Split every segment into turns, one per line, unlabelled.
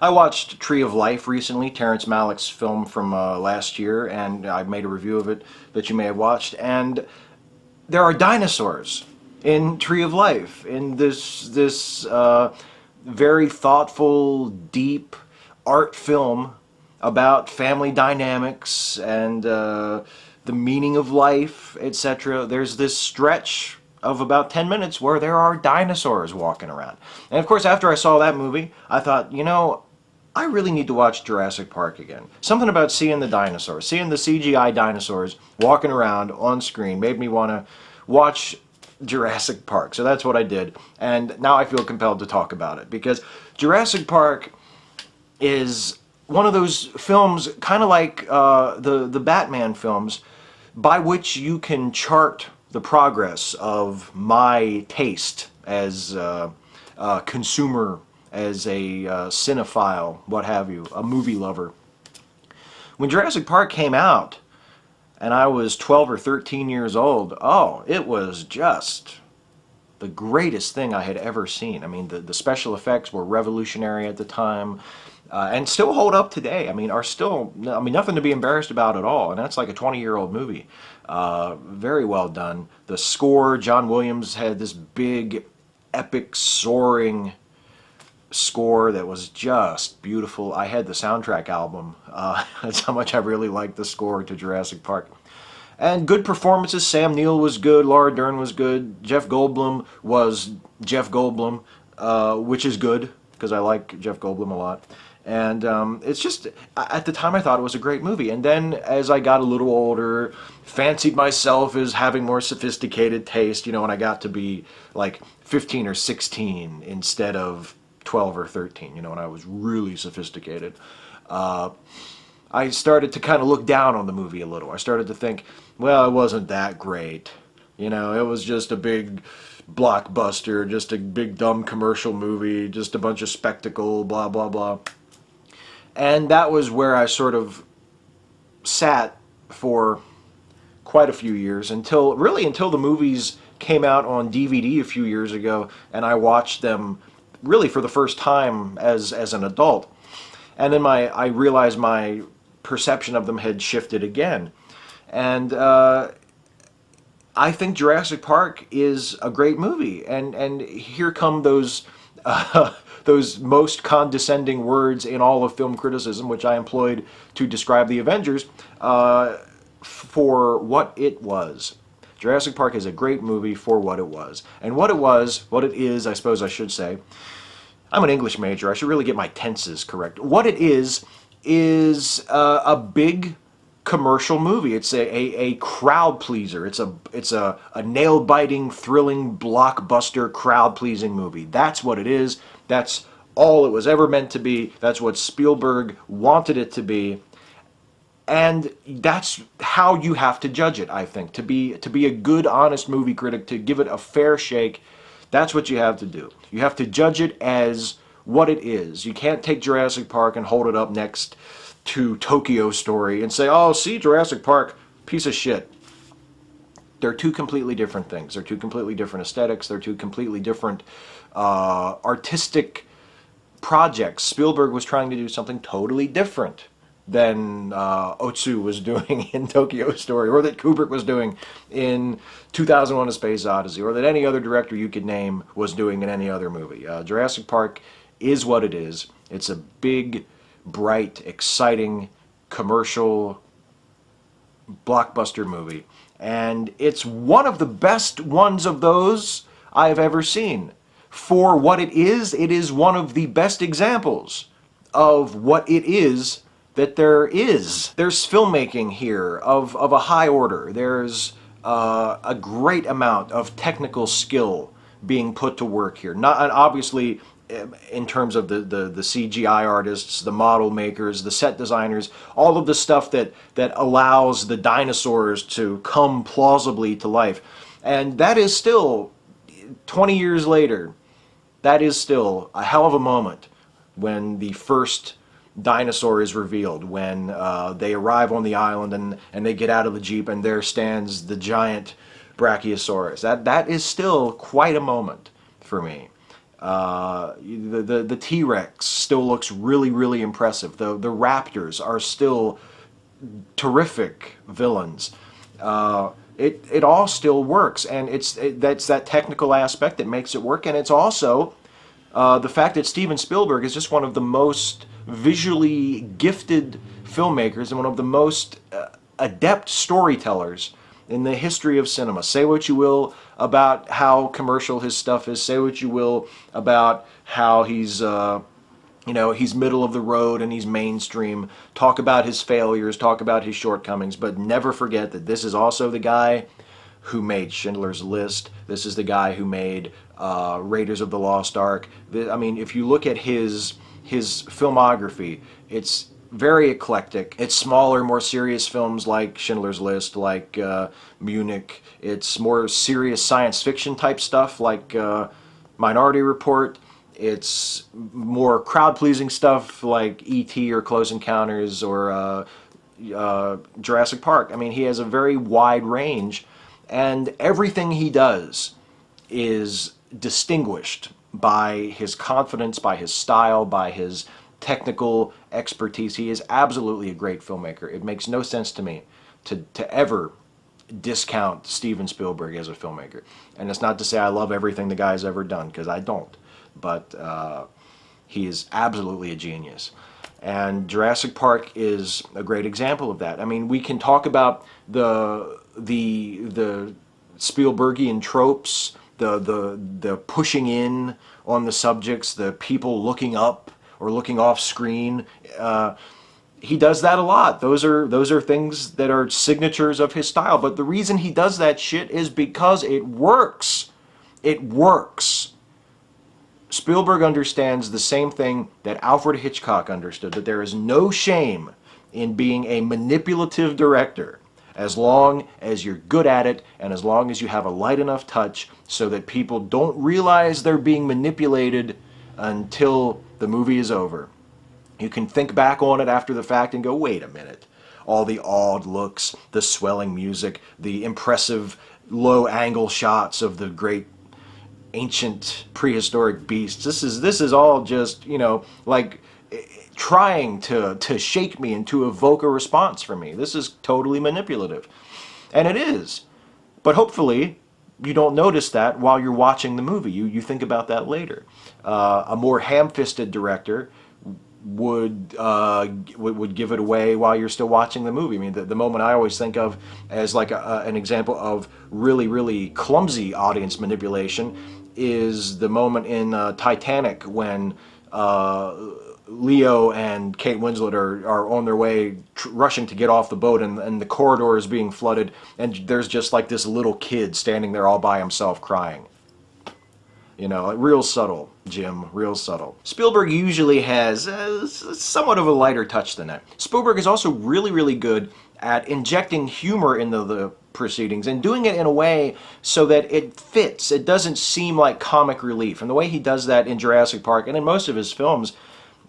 I watched Tree of Life recently, Terrence Malick's film from last year, and I made a review of it that you may have watched. And there are dinosaurs in Tree of Life, in this very thoughtful, deep art film about family dynamics and the meaning of life, etc. There's this stretch of about 10 minutes where there are dinosaurs walking around. And of course, after I saw that movie, I thought, I really need to watch Jurassic Park again. Something about seeing the dinosaurs, seeing the CGI dinosaurs walking around on screen made me want to watch Jurassic Park. So that's what I did. And now I feel compelled to talk about it because Jurassic Park is one of those films, kind of like the Batman films, by which you can chart the progress of my taste as a consumer, as a cinephile, what have you, a movie lover. When Jurassic Park came out, and I was 12 or 13 years old, oh, it was just the greatest thing I had ever seen. I mean, the special effects were revolutionary at the time, and still hold up today. I mean, nothing to be embarrassed about at all. And that's like a 20-year-old movie. Very well done. The score, John Williams had this big, epic, soaring score that was just beautiful. I had the soundtrack album. That's how much I really liked the score to Jurassic Park. And good performances. Sam Neill was good. Laura Dern was good. Jeff Goldblum was Jeff Goldblum, which is good because I like Jeff Goldblum a lot. And it's just, at the time I thought it was a great movie. And then as I got a little older, fancied myself as having more sophisticated taste, when I got to be like 15 or 16 instead of 12 or 13, when I was really sophisticated. I started to kind of look down on the movie a little. I started to think, well, it wasn't that great. It was just a big blockbuster, just a big dumb commercial movie, just a bunch of spectacle, blah, blah, blah. And that was where I sort of sat for quite a few years until the movies came out on DVD a few years ago, and I watched them really for the first time as an adult. And then I realized my perception of them had shifted again. And I think Jurassic Park is a great movie. And here come those those most condescending words in all of film criticism, which I employed to describe the Avengers, for what it was. Jurassic Park is a great movie for what it was. And what it is, I suppose I should say, I'm an English major, I should really get my tenses correct. What it is a big commercial movie. It's a crowd pleaser. It's a nail-biting, thrilling, blockbuster, crowd-pleasing movie. That's what it is. That's all it was ever meant to be. That's what Spielberg wanted it to be. And that's how you have to judge it, I think. To be a good, honest movie critic, to give it a fair shake, that's what you have to do. You have to judge it as what it is. You can't take Jurassic Park and hold it up next to Tokyo Story and say, oh, see, Jurassic Park, piece of shit. They're two completely different things. They're two completely different aesthetics. They're two completely different artistic projects. Spielberg was trying to do something totally different than Otsu was doing in Tokyo Story, or that Kubrick was doing in 2001: A Space Odyssey, or that any other director you could name was doing in any other movie. Jurassic Park is what it is. It's a big, bright, exciting, commercial, blockbuster movie. And it's one of the best ones of those I've ever seen. For what it is one of the best examples of what it is that there is. There's filmmaking here of a high order. There's a great amount of technical skill being put to work here. Not obviously in terms of the CGI artists, the model makers, the set designers, all of the stuff that allows the dinosaurs to come plausibly to life. And that is still, 20 years later, that is still a hell of a moment when the first dinosaur is revealed, when they arrive on the island and they get out of the Jeep and there stands the giant Brachiosaurus. That is still quite a moment for me. The T-Rex still looks really, really impressive. The Raptors are still terrific villains. It all still works, and that's that technical aspect that makes it work, and it's also the fact that Steven Spielberg is just one of the most visually gifted filmmakers and one of the most adept storytellers in the history of cinema. Say what you will about how commercial his stuff is. Say what you will about how he's he's middle of the road and he's mainstream. Talk about his failures, talk about his shortcomings, but never forget that this is also the guy who made Schindler's List. This is the guy who made Raiders of the Lost Ark. I mean, if you look at his filmography, it's very eclectic. It's smaller, more serious films like Schindler's List, like Munich. It's more serious science fiction type stuff like Minority Report. It's more crowd-pleasing stuff like E.T. or Close Encounters or Jurassic Park. I mean, he has a very wide range, and everything he does is distinguished by his confidence, by his style, by his technical expertise. He is absolutely a great filmmaker. It makes no sense to me to ever discount Steven Spielberg as a filmmaker. And it's not to say I love everything the guy's ever done, because I don't. But he is absolutely a genius. And Jurassic Park is a great example of that. I mean, we can talk about the Spielbergian tropes, the pushing in on the subjects, the people looking up or looking off screen. He does that a lot. Those are things that are signatures of his style. But the reason he does that shit is because it works. It works. Spielberg understands the same thing that Alfred Hitchcock understood, that there is no shame in being a manipulative director as long as you're good at it and as long as you have a light enough touch so that people don't realize they're being manipulated until the movie is over. You can think back on it after the fact and go, wait a minute. All the odd looks, the swelling music, the impressive low-angle shots of the great ancient prehistoric beasts. This is all just, like trying to shake me and to evoke a response from me. This is totally manipulative. And it is. But hopefully you don't notice that while you're watching the movie. You think about that later. A more ham-fisted director would give it away while you're still watching the movie. I mean, the moment I always think of as like an example of really, really clumsy audience manipulation is the moment in Titanic when Leo and Kate Winslet are on their way rushing to get off the boat, and the corridor is being flooded, and there's just like this little kid standing there all by himself crying. Real subtle, Jim, real subtle. Spielberg usually has somewhat of a lighter touch than that. Spielberg is also really, really good at injecting humor into the proceedings and doing it in a way so that it fits. It doesn't seem like comic relief. And the way he does that in Jurassic Park and in most of his films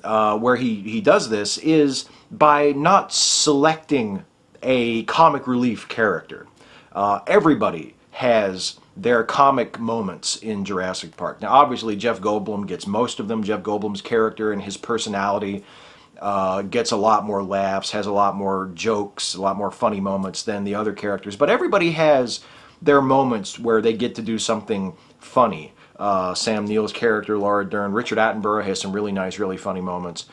where he does this is by not selecting a comic relief character. Everybody has their comic moments in Jurassic Park. Now, obviously, Jeff Goldblum gets most of them. Jeff Goldblum's character and his personality gets a lot more laughs, has a lot more jokes, a lot more funny moments than the other characters. But everybody has their moments where they get to do something funny. Sam Neill's character, Laura Dern, Richard Attenborough has some really nice, really funny moments.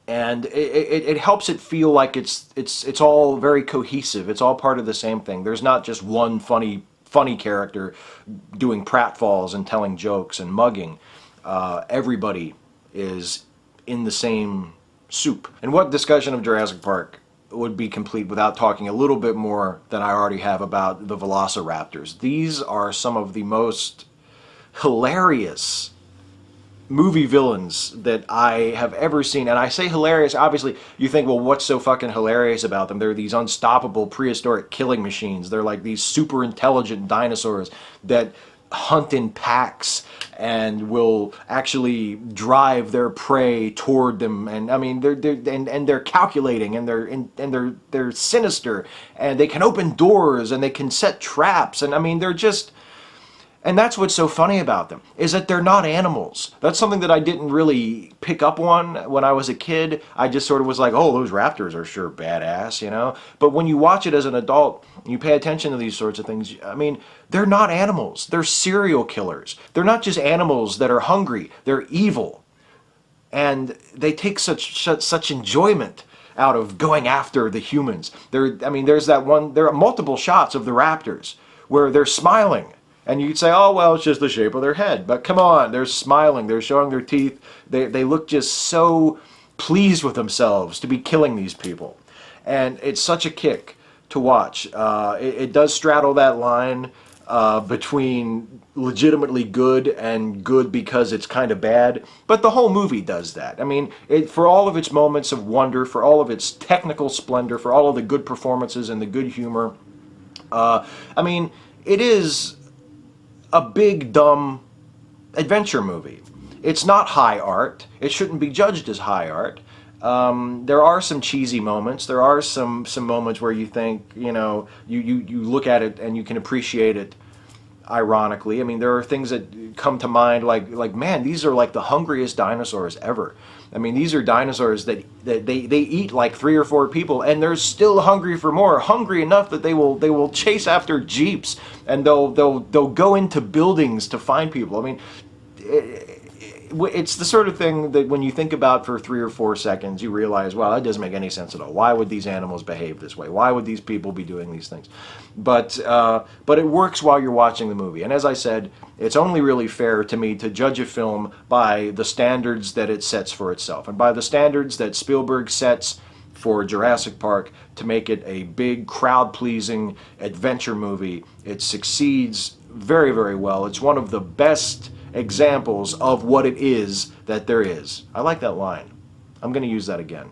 And it helps it feel like it's all very cohesive. It's all part of the same thing. There's not just one funny character doing pratfalls and telling jokes and mugging. Everybody is in the same soup. And what discussion of Jurassic Park would be complete without talking a little bit more than I already have about the Velociraptors? These are some of the most hilarious movie villains that I have ever seen. And I say hilarious, obviously you think, well, what's so fucking hilarious about them? They're these unstoppable prehistoric killing machines. They're like these super intelligent dinosaurs that hunt in packs and will actually drive their prey toward them. And I mean, they're calculating, and they're sinister, and they can open doors and they can set traps. And I mean, they're just And that's what's so funny about them, is that they're not animals. That's something that I didn't really pick up on when I was a kid. I just sort of was like, oh, those raptors are sure badass, you know? But when you watch it as an adult, you pay attention to these sorts of things, I mean, they're not animals. They're serial killers. They're not just animals that are hungry. They're evil. And they take such enjoyment out of going after the humans. I mean, there are multiple shots of the raptors where they're smiling. And you'd say, oh, well, it's just the shape of their head. But come on, they're smiling, they're showing their teeth. They look just so pleased with themselves to be killing these people. And it's such a kick to watch. It does straddle that line between legitimately good and good because it's kind of bad. But the whole movie does that. I mean, for all of its moments of wonder, for all of its technical splendor, for all of the good performances and the good humor, I mean, it is a big, dumb adventure movie. It's not high art. It shouldn't be judged as high art. There are some cheesy moments. There are some moments where you think, you know, you look at it and you can appreciate it ironically. I mean, there are things that come to mind like man, these are like the hungriest dinosaurs ever. I mean, these are dinosaurs that they eat like 3 or 4 people, and they're still hungry for more. Hungry enough that they will chase after jeeps, and they'll go into buildings to find people. I mean, it's the sort of thing that when you think about for 3 or 4 seconds, you realize, well, that doesn't make any sense at all. Why would these animals behave this way? Why would these people be doing these things? But it works while you're watching the movie. And as I said, it's only really fair to me to judge a film by the standards that it sets for itself, and by the standards that Spielberg sets for Jurassic Park to make it a big, crowd-pleasing adventure movie. It succeeds very, very well. It's one of the best examples of what it is that there is. I like that line. I'm going to use that again.